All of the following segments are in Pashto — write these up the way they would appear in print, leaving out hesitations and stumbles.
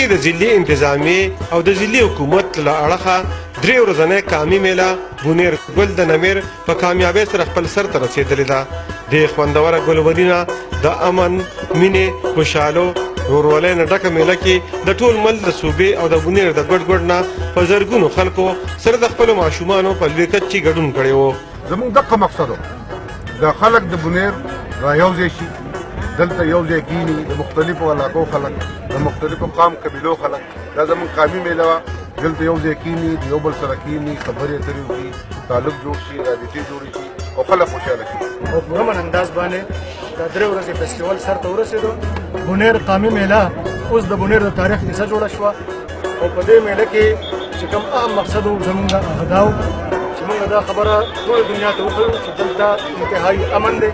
کې د ضلعي انتظامیې او د ضلعي حکومت له اړخه 3 ورځنۍ قامي میله بونیر ګل د نمیر په کامیابۍ سره خپل سر ته رسېدلې ده. د خوندوره ګلبدینه د امن مینې خوشحالو ورورولۍ نه ډکه میله کې د ټول ملک د صوبې او د بونیر د ګډ ګډ نه په زرګونو خلکو سره د خپلو ماشومانو په لوی کچې ګډون کړی و. زموږ دغه مقصد و د خلک د بونیر را یوځای شي، دلته یو ځای کینی، د مختلفو علاقو خلک، د مختلفو قام قبیلو خلک، دا زموږ قامي میله وه. دلته یو ځای کینی، د یو بل سره کینی، خبرې اترې وکړي، تعلق جوړ شي، رابطې جوړې شي او خلک خوشحاله شي. او په امن انداز باندې دا 3 ورځې فیسټیوال سر ته ورسېدو. بونیر قامي میله اوس د بونیر د تاریخ کیسه جوړه شوه او په دې میله کې چې کوم اهم مقصد و زموږ هغه دا و چې موږ دا خبره ټوله دنیا ته وښیو چې دلته انتهایي امن دی،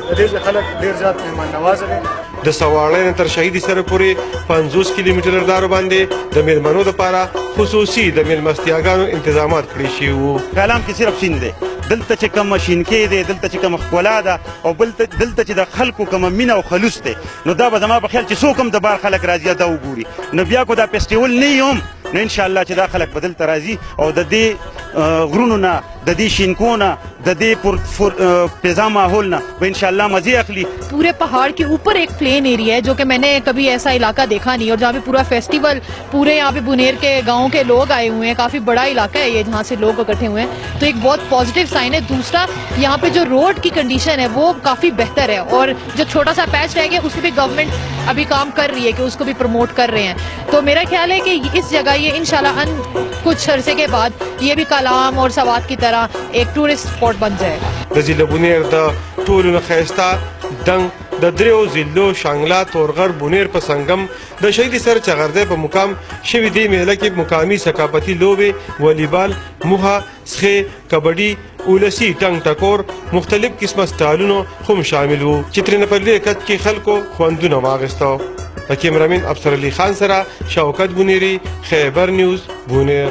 د دې خلک ډېر زیات مهمان نوازه دي. د سواړۍ نه تر شهیدي سره پورې 50 کیلومتره لارو باندې د میلمنو دپاره خصوصي د میلمستیاګانو انتظامات کړي شوي وو. کلام کې صرف شین دی، دلته چې کوم شینکۍ دی، دلته چې کوم ښکلا ده او دلته چې د خلکو کومه مینه او خلوص دی، نو دا به زما په خیال چې څوک هم د بار خلک راځي دا وګوري. نو بیا کو دا فیسټیوال نه وي هم نو انشاءالله چې دا خلک به دلته راځي او د دې غرونو نه، د دې شینکو نه، د دې فضا ماحول نه به انشاءاللہ मजे अखली. पूरे पहाड़ के ऊपर एक प्लेन एरिया है जो कि मैंने कभी ऐसा इलाका देखा नहीं, और जहाँ पे पूरा फेस्टिवल पूरे यहाँ पे बुनेर के गाँव के लोग आए हुए हैं, काफी बड़ा इलाका है ये जहाँ से लोग इकट्ठे हुए हैं, तो एक बहुत पॉजिटिव साइन है. दूसरा, यहाँ पे जो रोड की कंडीशन है वो काफी बेहतर है और जो छोटा सा पैच रह गया उसको भी गवर्नमेंट अभी काम कर रही है कि उसको भी प्रमोट कर रहे हैं. तो मेरा ख्याल है कि इस जगह ये इंशाल्लाह कुछ अरसे के बाद ये भी कलाम और सवात की तरह एक टूरिस्ट स्पॉट बन जाएगा. د ضلع بونیر د ټولو نه ښایسته دنګ د 3 ضلعو شانګله، تورغر، بونیر په سنگم د شهیدي سر چغردی په مقام شوي دې میله کې مقامي ثقافتي لوبې، والیبال، موها، سخې، کبډي، اولسي ټنګ ټکور، مختلف قسمه سټالونو هم شامل وو چې ترېنه په لوی کچ کې خلکو خوندونه واخیسته. د کیمرامین افسر علي خان سره شوکت بونیری، خیبر نیوز، بونیر.